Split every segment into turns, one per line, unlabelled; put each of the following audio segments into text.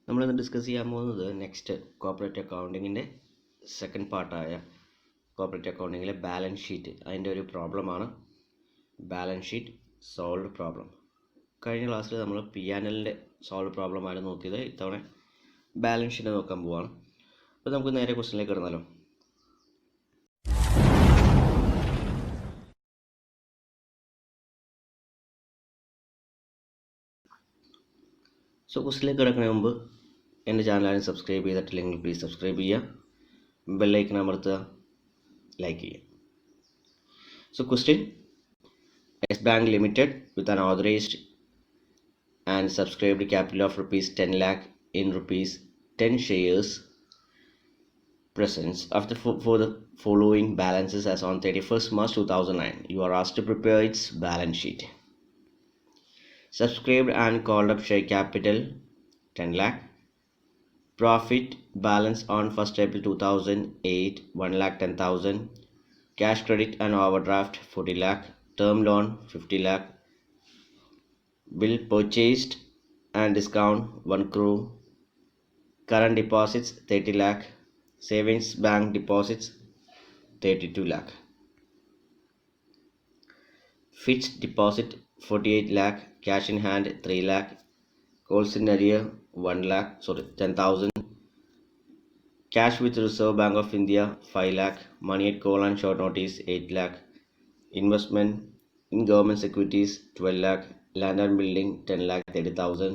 നമ്മളിന്ന് ഡിസ്കസ് ചെയ്യാൻ പോകുന്നത് നെക്സ്റ്റ് കോർപ്പറേറ്റ് അക്കൗണ്ടിങ്ങിൻ്റെ സെക്കൻഡ് പാർട്ടായ കോർപ്പറേറ്റ് അക്കൗണ്ടിങ്ങിലെ ബാലൻസ് ഷീറ്റ് അതിൻ്റെ ഒരു പ്രോബ്ലമാണ് ബാലൻസ് ഷീറ്റ് സോൾവ്ഡ് പ്രോബ്ലം. കഴിഞ്ഞ ക്ലാസ്സിൽ നമ്മൾ P&Lൻ്റെ സോൾവ് പ്രോബ്ലമാണ് നോക്കിയത്. ഇത്തവണ ബാലൻസ് ഷീറ്റ് നോക്കാൻ പോവാണ്. അപ്പോൾ നമുക്ക് നേരെ ക്വസ്റ്റ്യനിലേക്ക് ഇടുന്നല്ലോ. സോ ക്വസ്റ്റ്യനിലേക്ക് കിടക്കുന്നതിന് മുമ്പ് എൻ്റെ ചാനൽ ആരും സബ്സ്ക്രൈബ് ചെയ്തിട്ടില്ലെങ്കിൽ പ്ലീസ് സബ്സ്ക്രൈബ് ചെയ്യുക, ബെല്ലൈക്കൺ അമർത്തുക, ലൈക്ക് ചെയ്യുക. So question: Yes Bank Limited with an authorized and subscribed capital of rupees 10 lakh in rupees 10 shares presents for the following balances as on 31st March 2009. You are asked to prepare its balance sheet. Subscribed and called up share capital 10 lakh. Profit balance on 1st April 2008 1,10,000. Cash credit and overdraft 40 lakh. Term loan 50 lakh. Bill purchased and discount 1 crore. Current deposits 30 lakh. Savings bank deposits 32 lakh. Fixed deposit 48 lakh. Cash in hand 3 lakh. Calls in arrear 10,000. Cash with Reserve Bank of India 5 lakh. Money at call and short notice 8 lakh. Investment in government securities 12 lakh. Land and building 10 lakh 30,000.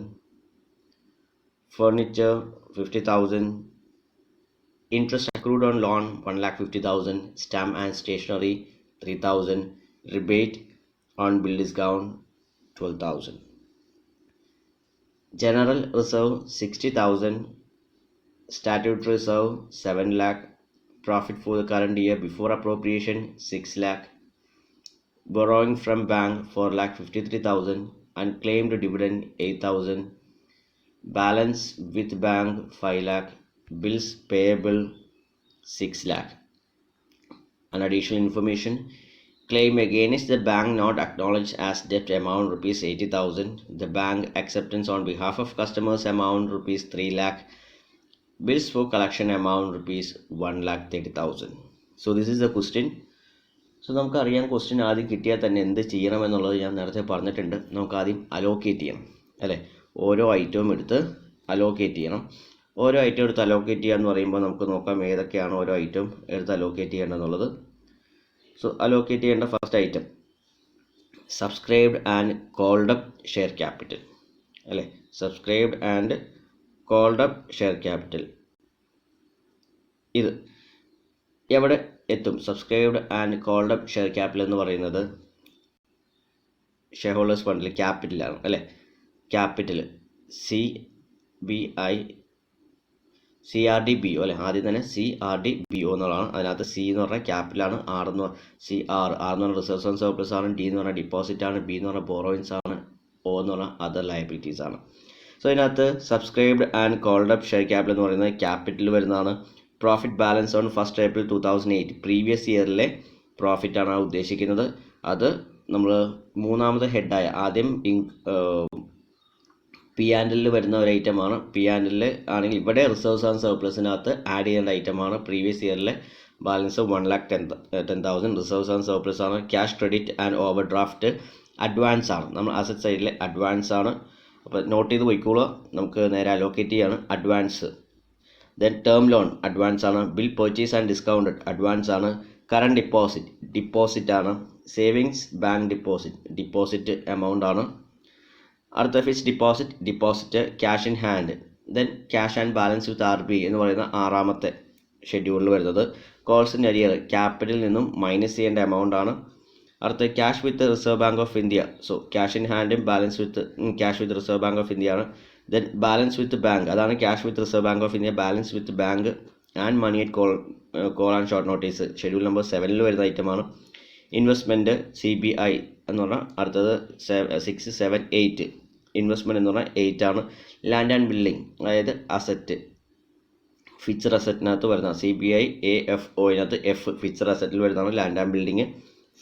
Furniture 50,000. Interest accrued on loan 1,50,000. Stamp and stationery 3,000. Rebate on bill discount 12,000. General reserve 60,000. Statutory reserve 7 lakh. Profit for the current year before appropriation 6 lakh. Borrowing from bank 4,53,000. Unclaimed dividend 8,000. Balance with bank 5 lakh. Bills payable 6 lakh. An additional information: claim against the bank not acknowledged as debt amount rupees 80,000. The bank acceptance on behalf of customers amount rupees 3 lakh. Bills for collection amount rupees 1,30,000. So this is the question. So നമുക്കറിയാം question ആദ്യം കിട്ടിയാൽ തന്നെ എന്ത് ചെയ്യണമെന്നുള്ളത് ഞാൻ നേരത്തെ പറഞ്ഞിട്ടുണ്ട്. നമുക്ക് ആദ്യം അലോക്കേറ്റ് ചെയ്യണം അല്ലേ. ഓരോ ഐറ്റവും എടുത്ത് അലോക്കേറ്റ് ചെയ്യണം. ഓരോ ഐറ്റം എടുത്ത് അലോക്കേറ്റ് ചെയ്യുക എന്ന് പറയുമ്പോൾ നമുക്ക് നോക്കാം ഏതൊക്കെയാണ് ഓരോ ഐറ്റം എടുത്ത് അലോക്കേറ്റ് ചെയ്യേണ്ടതെന്നുള്ളത്. സോ അലോക്കേറ്റ് ചെയ്യേണ്ട first item subscribed and called up share capital അല്ലേ. Subscribed and called up share capital ഇത് എവിടെ എത്തും? Subscribed and called up share capital എന്ന് പറയുന്നത് ഷെയർ ഹോൾഡേഴ്സ് ഫണ്ടിൽ ക്യാപിറ്റലാണ് അല്ലേ. ക്യാപിറ്റൽ CRDBO അല്ലേ. ആദ്യം തന്നെ CRDBO എന്നുള്ളതാണ്. അതിനകത്ത് C എന്ന് പറഞ്ഞാൽ ക്യാപിറ്റലാണ്. R എന്ന് പറഞ്ഞാൽ റിസർവ്സ് ആൻഡ് സർപ്ലസ് ആണ്. D എന്ന് പറഞ്ഞാൽ ഡിപ്പോസിറ്റ് ആണ്. B എന്ന് പറഞ്ഞാൽ ബോറോയിൻസ് ആണ്. O എന്ന് പറഞ്ഞാൽ അതർ ലയബിലിറ്റീസ് ആണ്. സോ ഇതിനകത്ത് subscribed and called up share capital എന്ന് പറയുന്നത് ക്യാപിറ്റൽ വരുന്നതാണ്. Profit balance on 1st April 2008 previous ഇയറിലെ പ്രോഫിറ്റാണ് ഉദ്ദേശിക്കുന്നത്. അത് നമ്മൾ മൂന്നാമത്തെ ഹെഡായ ആദ്യം P&L വരുന്ന ഒരു ഐറ്റമാണ്. P&L ആണെങ്കിൽ ഇവിടെ റിസർവ്സ് ആൻഡ് സർപ്ലസിനകത്ത് ആഡ് ചെയ്യേണ്ട ഐറ്റമാണ്. പ്രീവിയസ് ഇയറിലെ ബാലൻസ് 1,10,000. റിസർവ്സ് ആൻഡ് സർപ്ലസ് ആണ്. Cash credit and overdraft advance ആണ്. നമ്മൾ അസറ്റ് സൈഡിലെ അഡ്വാൻസ് ആണ്. അപ്പോൾ നോട്ട് ചെയ്ത് പോയിക്കോളുക. നമുക്ക് നേരെ അലോക്കേറ്റ് ചെയ്യാണ്. Advance. Then term loan advance ആണ്. Bill purchase and discounted advance ആണ്. കറണ്ട് ഡിപ്പോസിറ്റ് ആണ്. സേവിങ്സ് ബാങ്ക് ഡിപ്പോസിറ്റ് എമൗണ്ട് ആണ്. അടുത്ത fixed deposit cash in hand. Then cash and balance with RBI എന്ന് പറയുന്ന ആറാമത്തെ ഷെഡ്യൂളിൽ വരുന്നത്. കോൾസ് ഇൻ അരിയർ ക്യാപിറ്റലിൽ നിന്നും മൈനസ് ചെയ്യേണ്ട എമൗണ്ട് ആണ്. അടുത്ത cash with reserve bank of India. So cash in ഹാൻഡും balance with cash with reserve bank of India ആണ്. ദെൻ ബാലൻസ് വിത്ത് ബാങ്ക് അതാണ് cash with reserve bank of India. Balance with bank and money at call and short notice schedule number 7 വരുന്ന ഐറ്റമാണ്. Investment CBI എന്ന് പറഞ്ഞാൽ അടുത്തത് 6, 7, 8. Investment എന്ന് പറഞ്ഞാൽ 8 ആണ്. ലാൻഡ് ആൻഡ് ബിൽഡിംഗ് അതായത് അസറ്റ് ഫിക്സഡ് അസറ്റിനകത്ത് വരുന്ന CBI AFO ഇതിനകത്ത് F ഫിക്സഡ് അസറ്റിൽ വരുന്നതാണ് land and building.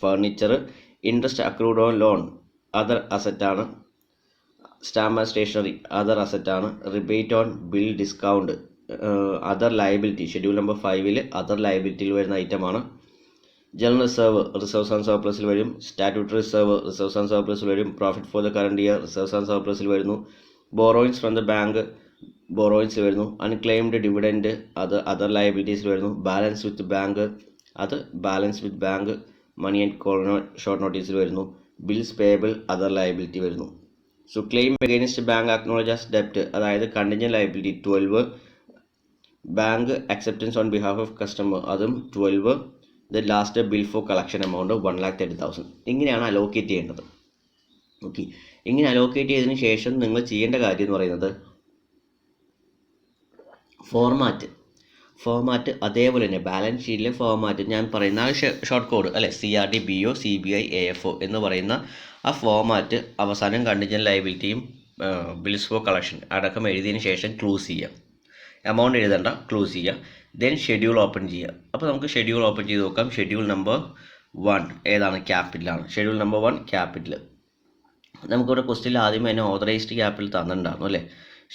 Furniture. Interest accrued on loan other അസറ്റാണ്. സ്റ്റാമ്പ് ആൻഡ് സ്റ്റേഷനറി അതർ അസറ്റാണ്. Rebate on bill discount other liability schedule number 5 other ലയബിലിറ്റിയിൽ വരുന്ന ഐറ്റമാണ്. ജനറൽ റിസർവ് റിസർവ്സ് ആൻഡ് സർപ്ലസിൽ വരും. സ്റ്റാറ്റ്യൂട്ടറി റിസർവ് റിസർവ്സ് ആൻഡ് സർപ്ലസിൽ വരും. Profit for the current year reserves and സർപ്ലസിൽ വരുന്നു. ബോറോയിങ്സ് ഫ്രം ദ ബാങ്ക് ബോറോയിങ്സിൽ വരുന്നു. അൺക്ലെയിംഡ് ഡിവിഡൻഡ് അത് അതർ ലയബിലിറ്റീസിൽ വരുന്നു. ബാലൻസ് വിത്ത് ബാങ്ക് അത് balance with bank money and call short നോട്ടീസിൽ വരുന്നു. ബിൽസ് പേയബിൾ അതർ ലയബിലിറ്റി വരുന്നു. So claim against bank acknowledge as ഡെപ്റ്റ് അതായത് contingent liability 12. Bank acceptance on behalf of customer അതും 12. The last bill for collection amount 1,30,000. ഇങ്ങനെയാണ് allocate ചെയ്യേണ്ടത്. Okay, ഇങ്ങനെ allocate ചെയ്തതിന് ശേഷം നിങ്ങൾ ചെയ്യേണ്ട കാര്യം എന്ന് പറയുന്നത് ഫോർമാറ്റ് അതേപോലെ തന്നെ ബാലൻസ് ഷീറ്റിലെ ഫോർമാറ്റ് ഞാൻ പറയുന്ന ഷോർട്ട് കോഡ് അല്ലെ CRD BO CBI AFO എന്ന് പറയുന്ന ആ ഫോർമാറ്റ് അവസാനം കണ്ടിൻജന്റ് ലയബിലിറ്റിയും ബിൽസ് ഫോർ കളക്ഷൻ അടക്കം എഴുതിയതിന് ശേഷം ക്ലോസ് ചെയ്യുക. എമൗണ്ട് എഴുതണ്ട, ക്ലോസ് ചെയ്യുക. ദെൻ ഷെഡ്യൂൾ ഓപ്പൺ ചെയ്യുക. അപ്പോൾ നമുക്ക് ഷെഡ്യൂൾ ഓപ്പൺ ചെയ്ത് നോക്കാം. ഷെഡ്യൂൾ നമ്പർ 1 ഏതാണ്? ക്യാപിറ്റലാണ്. Schedule number 1 capital. നമുക്കിവിടെ ക്വസ്റ്റ്യനിൽ ആദ്യം തന്നെ ഓതറൈസ്ഡ് ക്യാപിറ്റൽ തന്നിട്ടുണ്ടായിരുന്നു അല്ലേ?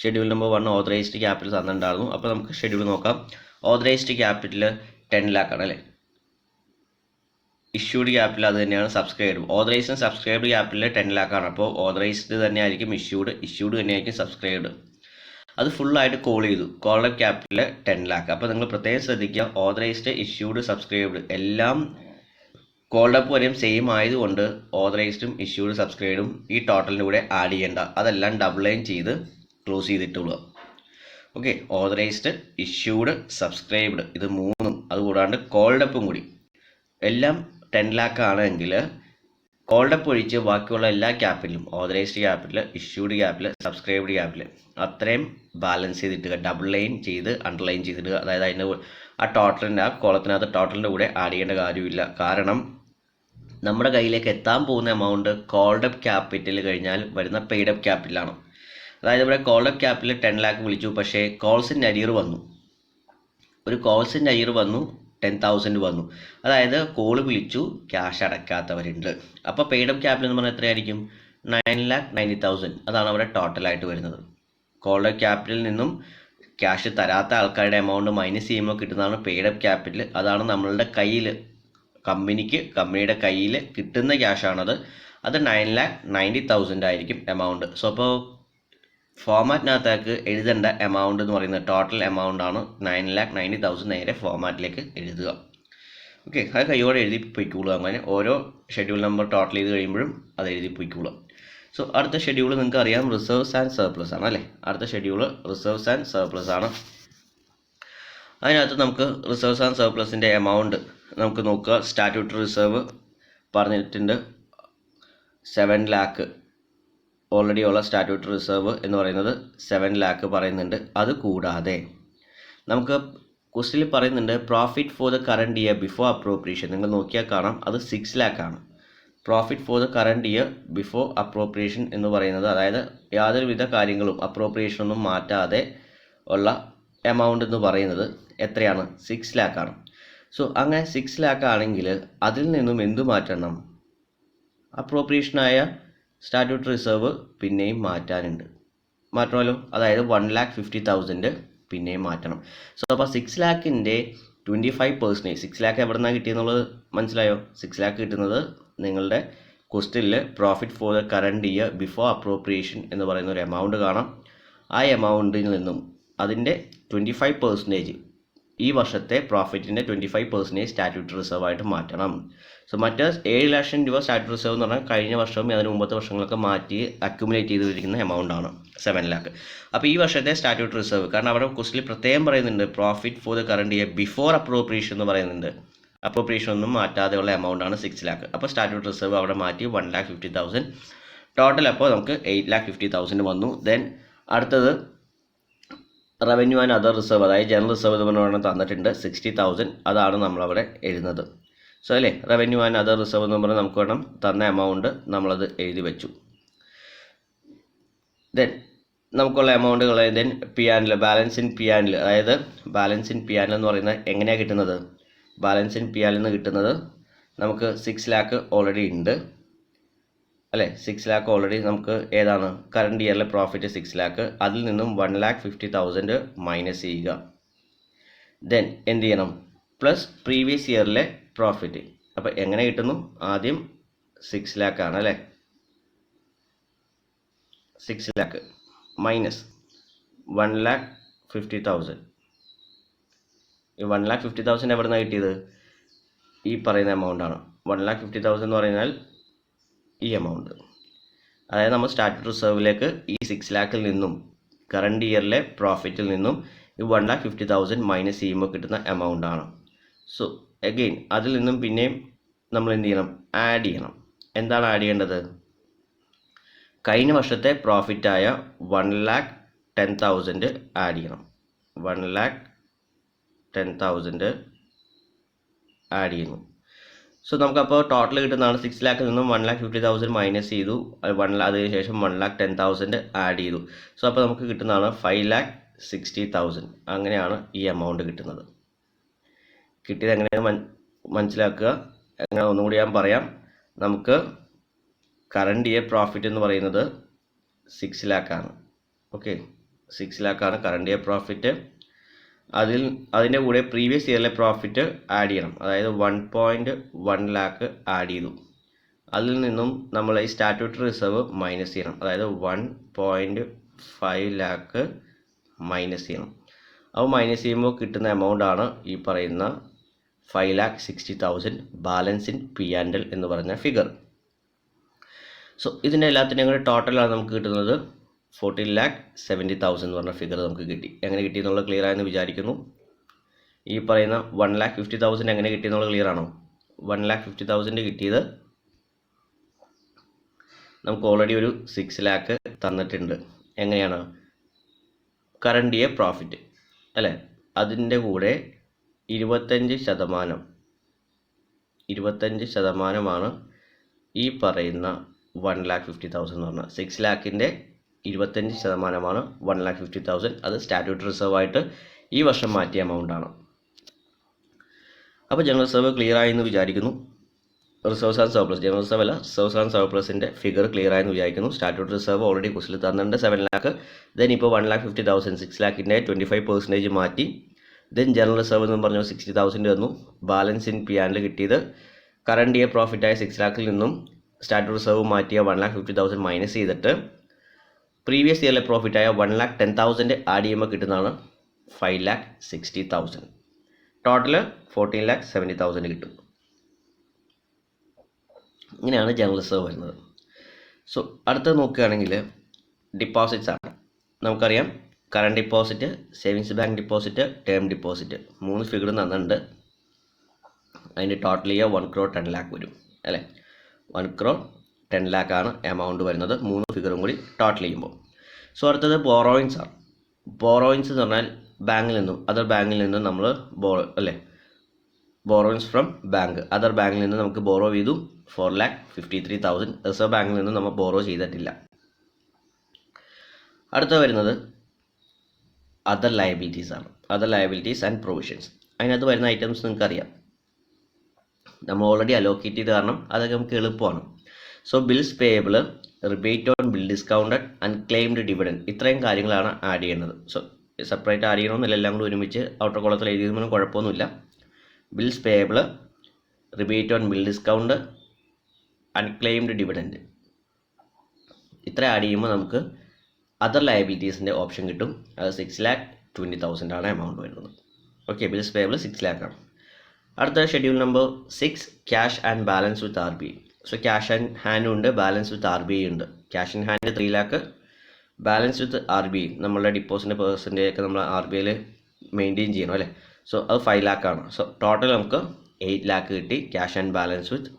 ഷെഡ്യൂൾ നമ്പർ 1 ഓതറൈസ്ഡ് ക്യാപിറ്റൽ തന്നിട്ടുണ്ടായിരുന്നു. അപ്പോൾ നമുക്ക് ഷെഡ്യൂൾ നോക്കാം. ഓതറൈസ്ഡ് ക്യാപിറ്റൽ 10 lakh ആണ് അല്ലേ? ഇഷ്യൂഡ് ക്യാപിറ്റൽ അത് തന്നെയാണ്. Subscribe authorised subscribed capital 10 lakh ആണ്. അപ്പോൾ ഓതറൈസ്ഡ് തന്നെ ആയിരിക്കും ഇഷ്യൂഡ് തന്നെ ആയിരിക്കും സബ്സ്ക്രൈബ്ഡ്. അത് ഫുള്ളായിട്ട് കോൾ ചെയ്തു. Called up capital 10 lakh. അപ്പോൾ നിങ്ങൾ പ്രത്യേകം ശ്രദ്ധിക്കുക, ഓതറൈസ്ഡ് ഇഷ്യൂഡ് സബ്സ്ക്രൈബ്ഡ് എല്ലാം കോൾഡ് അപ്പ് വരെയും സെയിം ആയതുകൊണ്ട് ഓതറൈസ്ഡും ഇഷ്യൂഡ് സബ്സ്ക്രൈബും ഈ ടോട്ടലിൻ്റെ കൂടെ ആഡ് ചെയ്യേണ്ട. അതെല്ലാം ഡബിൾ ലൈൻ ചെയ്ത് ക്ലോസ് ചെയ്തിട്ടുള്ളൂ. ഓക്കെ, ഓതറൈസ്ഡ് ഇഷ്യൂഡ് സബ്സ്ക്രൈബ്ഡ് ഇത് 3 അതുകൂടാണ്ട് കോൾഡ് അപ്പും കൂടി എല്ലാം 10 lakh ആണെങ്കിൽ കോൾഡ് അപ്പ് ഒഴിച്ച് ബാക്കിയുള്ള എല്ലാ ക്യാപിറ്റലും authorised capital issued capital subscribed capital അത്രയും ബാലൻസ് ചെയ്തിട്ടുക. ഡബിൾ ലൈൻ ചെയ്ത് അണ്ടർലൈൻ ചെയ്തിടുക. അതായത് അതിൻ്റെ ആ ടോട്ടലിൻ്റെ ആ കോളത്തിനകത്ത് ടോട്ടലിൻ്റെ കൂടെ ആഡ് ചെയ്യേണ്ട കാര്യമില്ല. കാരണം നമ്മുടെ കയ്യിലേക്ക് എത്താൻ പോകുന്ന എമൗണ്ട് കോൾഡ് അപ്പ് ക്യാപിറ്റൽ കഴിഞ്ഞാൽ വരുന്ന പെയ്ഡ് അപ്പ് ക്യാപിറ്റലാണ്. അതായത് ഇവിടെ കോൾഡ് അപ്പ് ക്യാപിറ്റൽ 10 lakh വിളിച്ചു, പക്ഷേ കോൾസിൻ്റെ അരിയർ വന്നു. ഒരു കോൾസിൻ്റെ അരിയർ വന്നു 10,000 വന്നു. അതായത് കോള് വിളിച്ചു ക്യാഷ് അടയ്ക്കാത്തവരുണ്ട്. അപ്പോൾ പെയ്ഡ് അപ്പ് ക്യാപിറ്റൽ എന്ന് പറഞ്ഞാൽ എത്രയായിരിക്കും? 9,90,000. അതാണ് അവിടെ ടോട്ടലായിട്ട് വരുന്നത്. കോൾഡ് അപ്പ് ക്യാപിറ്റലിൽ നിന്നും ക്യാഷ് തരാത്ത ആൾക്കാരുടെ എമൗണ്ട് മൈനസ് ചെയ്യുമ്പോൾ കിട്ടുന്നതാണ് പെയ്ഡ് അപ്പ് ക്യാപിറ്റൽ. അതാണ് നമ്മളുടെ കയ്യിൽ കമ്പനിയുടെ കയ്യിൽ കിട്ടുന്ന ക്യാഷാണത്. അത് 9,90,000 ആയിരിക്കും എമൗണ്ട്. സോ അപ്പോൾ ഫോർമാറ്റിനകത്തേക്ക് എഴുതേണ്ട എമൗണ്ട് എന്ന് പറയുന്നത് ടോട്ടൽ എമൗണ്ട് ആണ് 9,90,000. നേരെ ഫോർമാറ്റിലേക്ക് എഴുതുക. ഓക്കെ, അത് കൈയോടെ എഴുതി പൊയ്ക്കോളുക. അങ്ങനെ ഓരോ ഷെഡ്യൂൾ നമ്പർ ടോട്ടൽ ചെയ്ത് കഴിയുമ്പോഴും അത് എഴുതി പൊയ്ക്കോളുക. സോ അടുത്ത ഷെഡ്യൂൾ നിങ്ങൾക്ക് അറിയാം റിസർവ്സ് ആൻഡ് സർപ്ലസ് ആണ് അല്ലേ? അടുത്ത ഷെഡ്യൂൾ റിസർവ്സ് ആൻഡ് സർപ്ലസ് ആണ്. അതിനകത്ത് നമുക്ക് റിസർവ്സ് ആൻഡ് സർപ്ലസിൻ്റെ എമൗണ്ട് നമുക്ക് നോക്കുക. സ്റ്റാറ്റ്യൂട്ടറി റിസർവ് പറഞ്ഞിട്ടുണ്ട് 7 lakh. ഓൾറെഡി ഉള്ള സ്റ്റാറ്റ്യൂട്ടറി റിസർവ് എന്ന് പറയുന്നത് 7 lakh പറയുന്നുണ്ട്. അത് കൂടാതെ നമുക്ക് ക്വസ്റ്റ്യനിൽ പറയുന്നുണ്ട് profit for the current year before appropriation. നിങ്ങൾ നോക്കിയാൽ കാണാം അത് 6 lakh ആണ്. Profit for the current year before appropriation എന്ന് പറയുന്നത് അതായത് യാതൊരുവിധ കാര്യങ്ങളും അപ്രോപ്രിയേഷനൊന്നും മാറ്റാതെ ഉള്ള എമൗണ്ട് എന്ന് പറയുന്നത് എത്രയാണ്? 6 lakh ആണ്. സോ അങ്ങനെ 6 lakh ആണെങ്കിൽ അതിൽ നിന്നും എന്തു മാറ്റണം? അപ്രോപ്രിയേഷനായ സ്റ്റാറ്റ്യൂട്ടറി റിസർവ് പിന്നെയും മാറ്റണമല്ലോ. അതായത് 1,50,000 പിന്നെയും മാറ്റണം. സോ അപ്പോൾ 6 lakhൻ്റെ 25%. 6 lakh എവിടെ നിന്നാണ് കിട്ടിയെന്നുള്ളത് മനസ്സിലായോ? 6 lakh കിട്ടുന്നത് നിങ്ങളുടെ ക്വസ്റ്റ്യനിൽ profit for the current year before appropriation എന്ന് പറയുന്ന ഒരു എമൗണ്ട് കാണാം. ആ എമൗണ്ടിൽ നിന്നും അതിൻ്റെ 25% ഈ വർഷത്തെ പ്രോഫിറ്റിൻ്റെ 25% സ്റ്റാറ്റ്യൂട്ടറി റിസർവ് ആയിട്ട് മാറ്റണം. സോ മറ്റേ 7 ലക്ഷം രൂപ സ്റ്റാറ്റ്യൂട്ടറി റിസർവ് എന്ന് പറഞ്ഞാൽ കഴിഞ്ഞ വർഷവും അതിന് മുമ്പത്തെ വർഷങ്ങളൊക്കെ മാറ്റി അക്യുമുലേറ്റ് ചെയ്തിരിക്കുന്ന എമൗണ്ട് ആണ് 7 lakh. അപ്പോൾ ഈ വർഷത്തെ സ്റ്റാറ്റ്യൂട്ടറി റിസർവ് കാരണം അവിടെ ക്വസ്റ്റ്യനിൽ പ്രത്യേകം പറയുന്നുണ്ട് profit for the current year before appropriation എന്ന് പറയുന്നുണ്ട്. അപ്രോപ്രിയേഷൻ ഒന്നും മാറ്റാതെയുള്ള എമൗണ്ട് ആണ് 6 lakh. അപ്പോൾ സ്റ്റാറ്റ്യൂട്ടറി റിസർവ് അവിടെ മാറ്റി 1,50,000 ടോട്ടൽ. അപ്പോൾ നമുക്ക് 8,50,000 വന്നു. ദെൻ അടുത്തത് റവന്യൂ ആൻഡ് അതർ റിസർവ് അതായത് ജനറൽ റിസർവ് എന്ന് പറഞ്ഞാൽ തന്നിട്ടുണ്ട് 60,000. അതാണ് നമ്മളവിടെ എഴുതുന്നത്. സോ അല്ലേ റവന്യൂ ആൻഡ് അതർ റിസർവ് എന്ന് പറഞ്ഞാൽ നമുക്ക് വേണം തന്ന എമൗണ്ട് നമ്മളത് എഴുതി വെച്ചു. ദെൻ നമുക്കുള്ള എമൗണ്ടുകൾ ദെൻ ബാലൻസ് ഇൻ പി ആൻഡിൽ അതായത് ബാലൻസ് ഇൻ പി ആൻഡിൽ എന്ന് പറയുന്നത് എങ്ങനെയാണ് കിട്ടുന്നത്? ബാലൻസ് ഇൻ പി ആൻഡിൽ നിന്ന് കിട്ടുന്നത് നമുക്ക് 6 lakh ഓൾറെഡി ഉണ്ട്. അല്ലേ 6 ലാക്ക് ഓൾറെഡി നമുക്ക് ഏതാണ് കറണ്ട് ഇയറിലെ പ്രോഫിറ്റ് 6 ലാക്ക്, അതിൽ നിന്നും 1,50,000 മൈനസ് ചെയ്യുക. ദെൻ എന്ത് ചെയ്യണം, പ്ലസ് പ്രീവിയസ് ഇയറിലെ പ്രോഫിറ്റ്. അപ്പോൾ എങ്ങനെ കിട്ടുന്നു, ആദ്യം 6 ലാക്ക് ആണ് അല്ലേ, 6 ലാക്ക് മൈനസ് 1,50,000. ഈ 1,50,000 എവിടെ നിന്നാണ് കിട്ടിയത്, ഈ പറയുന്ന എമൗണ്ട് ആണ്. 1,50,000 എന്ന് പറഞ്ഞാൽ ഈ എമൗണ്ട്, അതായത് നമ്മൾ സ്റ്റാറ്റ്യൂട്ടറി റിസർവിലേക്ക് ഈ 6 ലാക്കിൽ നിന്നും കറണ്ട് ഇയറിലെ പ്രോഫിറ്റിൽ നിന്നും ഈ 1,50,000 മൈനസ് ചെയ്യുമ്പോൾ കിട്ടുന്ന എമൗണ്ട് ആണ്. സോ അഗെയിൻ അതിൽ നിന്നും പിന്നെയും നമ്മൾ എന്ത് ചെയ്യണം, ആഡ് ചെയ്യണം. എന്താണ് ആഡ് ചെയ്യേണ്ടത്, കഴിഞ്ഞ വർഷത്തെ പ്രോഫിറ്റായ 1,10,000 ആഡ് ചെയ്യണം. 1,10,000 ആഡ് ചെയ്യുന്നു. സോ നമുക്കപ്പോൾ ടോട്ടൽ കിട്ടുന്നതാണ് 6 ലാക്കിൽ നിന്നും 1,50,000 മൈനസ് ചെയ്തു, അതിനുശേഷം 1,10,000 ആഡ് ചെയ്തു. സോ അപ്പോൾ നമുക്ക് കിട്ടുന്നതാണ് 5,60,000. അങ്ങനെയാണ് ഈ എമൗണ്ട് കിട്ടുന്നത്. കിട്ടിയത് എങ്ങനെയാണ് മനസ്സിലാക്കുക, എങ്ങനെ ഒന്നുകൂടി ഞാൻ പറയാം. നമുക്ക് കറണ്ട് ഇയർ പ്രോഫിറ്റ് എന്ന് പറയുന്നത് 6 ലാക്കാണ്. ഓക്കെ, 6 ലാക്കാണ് കറണ്ട് ഇയർ പ്രോഫിറ്റ്. അതിൻ്റെ കൂടെ പ്രീവിയസ് ഇയറിലെ പ്രോഫിറ്റ് ആഡ് ചെയ്യണം. അതായത് 1.1 ലാക്ക് ആഡ് ചെയ്തു. അതിൽ നിന്നും നമ്മൾ ഈ സ്റ്റാറ്റ്യൂട്ടറി റിസർവ് മൈനസ് ചെയ്യണം. അതായത് 1.5 ലാക്ക് മൈനസ് ചെയ്യണം. അപ്പോൾ മൈനസ് ചെയ്യുമ്പോൾ കിട്ടുന്ന എമൗണ്ട് ആണ് ഈ പറയുന്ന 5,60,000 ബാലൻസ് ഇൻ P&L എന്ന് പറഞ്ഞ ഫിഗർ. സോ ഇതിൻ്റെ എല്ലാത്തിൻ്റെയും കൂടെ ടോട്ടലാണ് നമുക്ക് കിട്ടുന്നത് 14,70,000 എന്ന് പറഞ്ഞ ഫിഗർ നമുക്ക് കിട്ടി. എങ്ങനെ കിട്ടി എന്നുള്ളത് ക്ലിയർ ആയെന്ന് വിചാരിക്കുന്നു. ഈ പറയുന്ന 1,50,000 എങ്ങനെ കിട്ടിയെന്നുള്ളത് ക്ലിയർ ആണോ? 1,50,000 കിട്ടിയത് നമുക്ക് ഓൾറെഡി ഒരു 6 ലാക്ക് തന്നിട്ടുണ്ട്. എങ്ങനെയാണ്, കറണ്ട് ഇയർ പ്രോഫിറ്റ് അല്ലേ, അതിൻ്റെ കൂടെ 25% ഈ പറയുന്ന 1,50,000 എന്ന് പറഞ്ഞാൽ 6 ലാക്കിൻ്റെ 25% 1,50,000. അത് സ്റ്റാറ്റ്യൂട്ടറി റിസർവ് ആയിട്ട് ഈ വർഷം മാറ്റിയ എമൗണ്ട് ആണ്. അപ്പോൾ ജനറൽ റിസർവ് ക്ലിയർ ആയെന്ന് വിചാരിക്കുന്നു. Reserves and surplus, general reserve അല്ല, റിസർവ്സ് ആൻഡ് സർപ്ലസിൻ്റെ ഫിഗർ ക്ലിയർ ആയെന്ന് വിചാരിക്കുന്നു. സ്റ്റാറ്റ്യൂട്ടറി റിസർവ് ഓൾറെഡി ക്വസ്റ്റിൽ തന്നിട്ടുണ്ട് 7 ലാക്ക്. ദെൻ ഇപ്പോൾ 1,50,000 6 ലാക്കിൻ്റെ 25% മാറ്റി. ദെൻ ജനറൽ റിസർവ് എന്ന് പറഞ്ഞു 60,000 തന്നു. ബാലൻസ് ഇൻ P&L കിട്ടിയത് കറണ്ട് ഇയർ പ്രോഫിറ്റായ 6 ലാക്കിൽ നിന്നും സ്റ്റാറ്റ്യൂട്ടറി റിസർവ് മാറ്റിയ 1,50,000 മൈനസ് ചെയ്തിട്ട് പ്രീവിയസ് ഇയറിലെ പ്രോഫിറ്റായ 1,10,000 ആഡ് ചെയ്യുമ്പോൾ കിട്ടുന്നതാണ് 5,60,000. ടോട്ടൽ 14,70,000 കിട്ടും. ഇങ്ങനെയാണ് ജനറൽ റിസർവ് വരുന്നത്. സോ അടുത്തത് നോക്കുകയാണെങ്കിൽ ഡിപ്പോസിറ്റ്സ് ആണ്. നമുക്കറിയാം current deposit, savings bank deposit, term deposit 3 figure തന്നിട്ടുണ്ട്. അതിൻ്റെ ടോട്ടൽ ചെയ്യുക 1 crore 10 lakh വരും അല്ലേ. 1 crore 10 lakh ആണ് എമൗണ്ട് വരുന്നത് 3 ഫിഗറും കൂടി ടോട്ടൽ ചെയ്യുമ്പോൾ. സോ അടുത്തത് ബോറോയിങ്സ് ആണ്. ബോറോയിങ്സ് എന്ന് പറഞ്ഞാൽ ബാങ്കിൽ നിന്നും അതർ ബാങ്കിൽ നിന്നും നമ്മൾ ബോറോയിങ്സ് ഫ്രം ബാങ്ക്, അതർ ബാങ്കിൽ നിന്ന് നമുക്ക് ബോറോ ചെയ്തു 4,53,000. റിസർവ് ബാങ്കിൽ നിന്ന് നമ്മൾ ബോറോ ചെയ്തിട്ടില്ല. അടുത്ത വരുന്നത് അതർ ലയബിലിറ്റീസ് ആണ്. Other liabilities and provisions. അതിനകത്ത് വരുന്ന ഐറ്റംസ് നിങ്ങൾക്കറിയാം, നമ്മൾ ഓൾറെഡി അലോക്കേറ്റ് ചെയ്ത് കാരണം അതൊക്കെ നമുക്ക് എളുപ്പമാണ്. So bills payable, rebate on bill discounted, unclaimed dividend, ഇത്രയും കാര്യങ്ങളാണ് ആഡ് ചെയ്യുന്നത്. സോ സെപ്പറേറ്റ് ആഡ് ചെയ്യണമെന്നില്ല, എല്ലാം കൂടി ഒരുമിച്ച് ഔട്ടർ കോളത്തിൽ എഴുതിയതൊന്നും കുഴപ്പമൊന്നുമില്ല. Bills payable, rebate on bill discount, unclaimed dividend, ഇത്ര ആഡ് ചെയ്യുമ്പോൾ നമുക്ക് അതർ ലയബിലിറ്റീസിൻ്റെ ഓപ്ഷൻ കിട്ടും. അത് 6,20,000 ആണ് എമൗണ്ട് വരുന്നത്. ഓക്കെ, ബിൽസ് പേയബിൾ 6 lakh ആണ്. അടുത്ത schedule number 6 cash and balance with RBI. So cash and hand ഉണ്ട്, ബാലൻസ് വിത്ത് RBI ഉണ്ട്. Cash in hand 3 lakh, balance with RBI നമ്മളുടെ ഡിപ്പോസിറ്റ് പെർസെൻറ്റേജ് ഒക്കെ നമ്മൾ RBIയിൽ മെയിൻറ്റെയിൻ ചെയ്യണം അല്ലേ. സോ അത് 5 lakh ആണ്. സോ ടോട്ടൽ നമുക്ക് 8 lakh കിട്ടി cash and balance with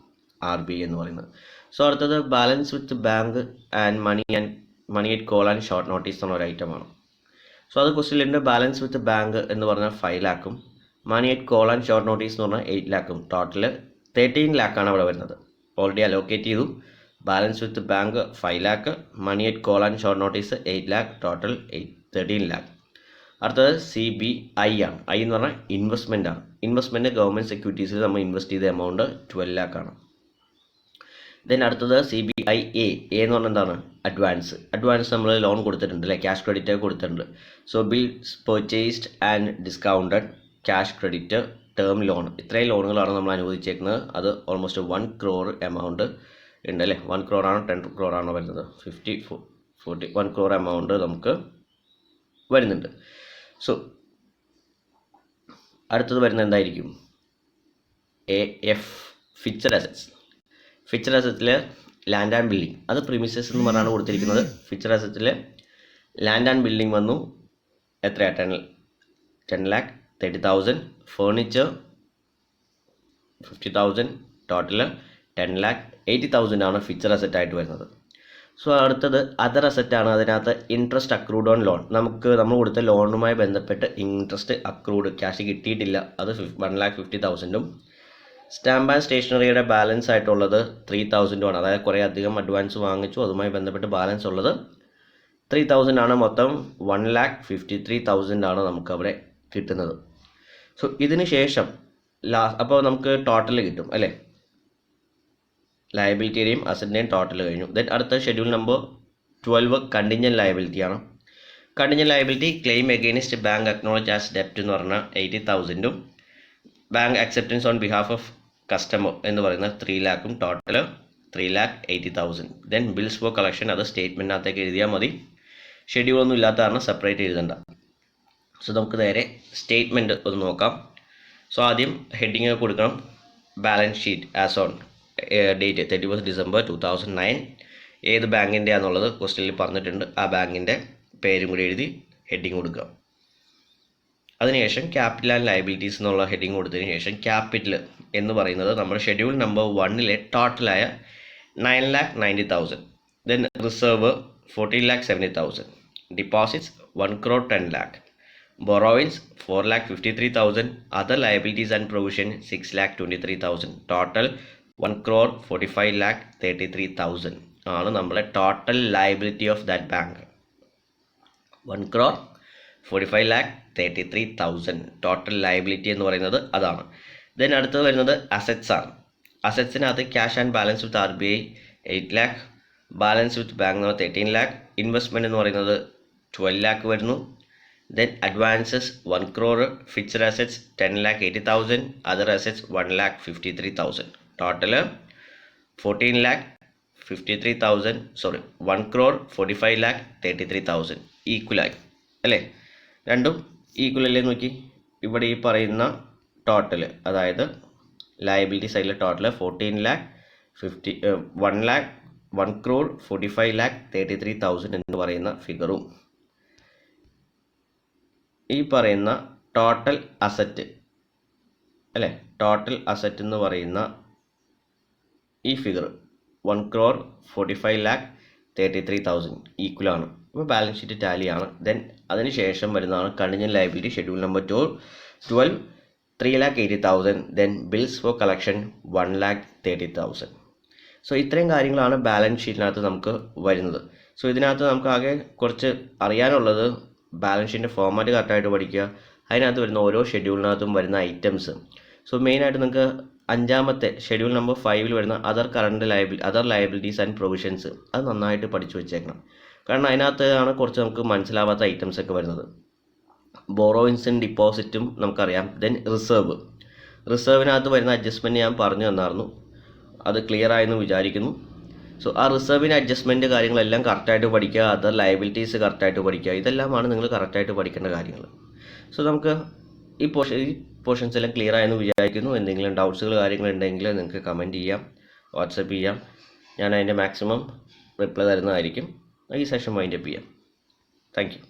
RBI എന്ന് പറയുന്നത്. സോ അടുത്തത് balance with bank and money at call and short notice എന്ന ഒരു ഐറ്റമാണ്. സോ അത് ക്വസ്റ്റ്യനിലുണ്ട്. ബാലൻസ് വിത്ത് ബാങ്ക് എന്ന് പറഞ്ഞാൽ 5 lakh, money at call and short notice എന്ന് പറഞ്ഞാൽ 8 lakh. ടോട്ടൽ 13 lakh ആണ് അവിടെ വരുന്നത്. ഓൾറെഡി അലോക്കേറ്റ് ചെയ്തു. Balance with bank 5 lakh, money at call and short notice 8 lakh, total 13 lakh. അടുത്തത് CBI ആണ്. I എന്ന് പറഞ്ഞാൽ ഇൻവെസ്റ്റ്മെൻ്റ് ആണ്. ഇൻവെസ്റ്റ്മെൻറ്റ് ഗവൺമെൻറ് സെക്യൂരിറ്റീസിൽ നമ്മൾ ഇൻവെസ്റ്റ് ചെയ്ത എമൗണ്ട് 12 lakh ആണ്. ദെൻ അടുത്തത് CBI A എന്ന് പറഞ്ഞാൽ എന്താണ്? അഡ്വാൻസ് നമ്മൾ ലോൺ കൊടുത്തിട്ടുണ്ട് അല്ലേ, ക്യാഷ് ക്രെഡിറ്റ് കൊടുത്തിട്ടുണ്ട്. So bills purchased and discounted, cash credit, term loan, ഇത്രയും ലോണുകളാണ് നമ്മൾ അനുവദിച്ചേക്കുന്നത്. അത് ഓൾമോസ്റ്റ് 1 crore എമൗണ്ട് ഉണ്ട് അല്ലേ. 1 crore ആണോ 10 crore ആണോ വരുന്നത്? 1 crore എമൗണ്ട് നമുക്ക് വരുന്നുണ്ട്. സോ അടുത്തത് വരുന്നത് എന്തായിരിക്കും? AF fixed assets. ഫിക്സഡ് അസറ്റിൽ ലാൻഡ് ആൻഡ് ബിൽഡിംഗ്, അത് പ്രിമിസസ് എന്ന് പറഞ്ഞാണ് കൊടുത്തിരിക്കുന്നത്. ഫിക്സഡ് അസറ്റിൽ ലാൻഡ് ആൻഡ് ബിൽഡിംഗ് വന്നു എത്രയാണ്? 10,30,000. ഫേർണിച്ചർ 50,000. ടോട്ടൽ 10,80,000 ആണ് ഫിക്സഡ് അസറ്റ് ആയിട്ട് വരുന്നത്. സോ അടുത്തത് അതർ അസറ്റാണ്. അതിനകത്ത് ഇൻട്രസ്റ്റ് അക്രൂഡ് ഓൺ ലോൺ, നമ്മൾ കൊടുത്ത ലോണുമായി ബന്ധപ്പെട്ട് ഇൻട്രസ്റ്റ് അക്രൂഡ്, ക്യാഷ് കിട്ടിയിട്ടില്ല, അത് 1,50,000. സ്റ്റാമ്പ് ആൻഡ് സ്റ്റേഷനറിയുടെ ബാലൻസ് ആയിട്ടുള്ളത് 3,000 ആണ്. അതായത് കുറേ അധികം അഡ്വാൻസ് വാങ്ങിച്ചു, അതുമായി ബന്ധപ്പെട്ട് ബാലൻസ് ഉള്ളത് 3,000 ആണ്. മൊത്തം 1,53,000 ആണ് നമുക്കവിടെ കിട്ടുന്നത്. സോ ഇതിന് ശേഷം അപ്പോൾ നമുക്ക് ടോട്ടൽ കിട്ടും അല്ലേ, ലയബിലിറ്റിയുടെയും അസറ്റിൻ്റെയും ടോട്ടൽ കഴിഞ്ഞു. ദെൻ അടുത്ത ഷെഡ്യൂൾ നമ്പർ 12 കണ്ടിൻജൻറ്റ് ലയബിലിറ്റിയാണ്. Contingent liability claim against bank acknowledge as ഡെപ്റ്റ് എന്ന് പറഞ്ഞാൽ 80,000, bank acceptance on behalf of customer എന്ന് പറയുന്നത് 3 lakhും, total 3,80,000. Then bills for collection, അത് സ്റ്റേറ്റ്മെൻറ്റിനകത്തേക്ക് എഴുതിയാൽ മതി, ഷെഡ്യൂളൊന്നും ഇല്ലാത്ത കാരണം സെപ്പറേറ്റ് എഴുതണ്ട. സോ നമുക്ക് നേരെ സ്റ്റേറ്റ്മെൻറ്റ് ഒന്ന് നോക്കാം. സോ ആദ്യം ഹെഡിങ് കൊടുക്കണം, balance sheet as on date 31 December 2009. ഏത് ബാങ്കിൻ്റെ ആണെന്നുള്ളത് ക്വസ്റ്റ്യനിൽ പറഞ്ഞിട്ടുണ്ട്. ആ ബാങ്കിൻ്റെ പേരും കൂടി എഴുതി ഹെഡിങ് കൊടുക്കുക. അതിനുശേഷം ക്യാപിറ്റൽ ആൻഡ് ലയബിലിറ്റീസ് എന്നുള്ള ഹെഡിങ് കൊടുത്തതിന് ശേഷം ക്യാപിറ്റൽ എന്ന് പറയുന്നത് നമ്മുടെ ഷെഡ്യൂൾ നമ്പർ 1 ടോട്ടലായ 9,90,000. Then reserve 14,70,000. Deposits 1 crore 10 lakh. Borrowings 4,53,000. Other liabilities and provision 6,23,000. Total 1 crore 45,33,000 ആണ് നമ്മുടെ total liability of that bank. 1 crore 45,33,000 total liability എന്ന് പറയുന്നത് അതാണ്. ദെൻ അടുത്തത് വരുന്നത് അസറ്റ്സ് ആണ്. അസറ്റ്സിനകത്ത് cash and balance with RBI 8 lakh, balance with bank എന്ന് പറയുന്നത് 13 lakh, ഇൻവെസ്റ്റ്മെൻറ്റ് എന്ന് പറയുന്നത് 12 lakh വരുന്നു. Then advances 1 crore, fixed assets 10,80,000, other assets 1,53,000. Total 1 crore 45,33,000 ഈക്വലായി അല്ലേ. രണ്ടും ഈക്വൽ അല്ലേ നോക്കി. ഇവിടെ ഈ പറയുന്ന ടോട്ടൽ, അതായത് ലയബിലിറ്റി സൈഡിലെ ടോട്ടൽ 1 crore 45,33,000 എന്ന് പറയുന്ന ഫിഗറും ഈ പറയുന്ന ടോട്ടൽ അസറ്റ് അല്ലേ, ടോട്ടൽ അസറ്റ് എന്ന് പറയുന്ന ഈ ഫിഗർ 1 crore 45,33,000 ഈക്വലാണ്. അപ്പോൾ ബാലൻസ് ഷീറ്റ് ടാലിയാണ്. ദെൻ അതിനുശേഷം വരുന്നതാണ് contingent liability schedule number 12 3,80,000. Then bills for collection 1,30,000. So ഇത്രയും കാര്യങ്ങളാണ് ബാലൻസ് ഷീറ്റിനകത്ത് നമുക്ക് വരുന്നത്. സോ ഇതിനകത്ത് നമുക്ക് ആകെ കുറച്ച് അറിയാനുള്ളത്, ബാലൻസ് ഷീറ്റിൻ്റെ ഫോർമാറ്റ് കറക്റ്റായിട്ട് പഠിക്കുക, അതിനകത്ത് വരുന്ന ഓരോ ഷെഡ്യൂളിനകത്തും വരുന്ന ഐറ്റംസ്. സോ മെയിനായിട്ട് നിങ്ങൾക്ക് 5ാമത്തെ ഷെഡ്യൂൾ നമ്പർ 5 വരുന്ന അതർ ലയബിലിറ്റീസ് ആൻഡ് പ്രൊവിഷൻസ്, അത് നന്നായിട്ട് പഠിച്ചു വെച്ചേക്കണം. കാരണം അതിനകത്ത് ആണ് കുറച്ച് നമുക്ക് മനസ്സിലാവാത്ത ഐറ്റംസ് ഒക്കെ വരുന്നത്. ബോറോയിൻസും ഡിപ്പോസിറ്റും നമുക്കറിയാം. ദെൻ റിസർവിനകത്ത് വരുന്ന അഡ്ജസ്റ്റ്മെൻറ്റ് ഞാൻ പറഞ്ഞു തന്നായിരുന്നു, അത് ക്ലിയർ ആയെന്ന് വിചാരിക്കുന്നു. സോ ആ റിസർവിൻ്റെ അഡ്ജസ്റ്റ്മെൻറ്റ് കാര്യങ്ങളെല്ലാം കറക്റ്റായിട്ട് പഠിക്കുക, അതർ ലയബിലിറ്റീസ് കറക്റ്റായിട്ട് പഠിക്കുക, ഇതെല്ലാമാണ് നിങ്ങൾ കറക്റ്റായിട്ട് പഠിക്കേണ്ട കാര്യങ്ങൾ. സോ നമുക്ക് ഈ പോർഷൻസ് എല്ലാം ക്ലിയർ ആയെന്ന് വിചാരിക്കുന്നു. എന്തെങ്കിലും ഡൗട്ട്സുകൾ കാര്യങ്ങളുണ്ടെങ്കിൽ നിങ്ങൾക്ക് കമൻറ്റ് ചെയ്യാം, വാട്സപ്പ് ചെയ്യാം, ഞാൻ അതിൻ്റെ മാക്സിമം റിപ്ലൈ തരുന്നതായിരിക്കും. ഈ സെഷൻ വൈൻഡപ്പ് ചെയ്യാം. Thank you.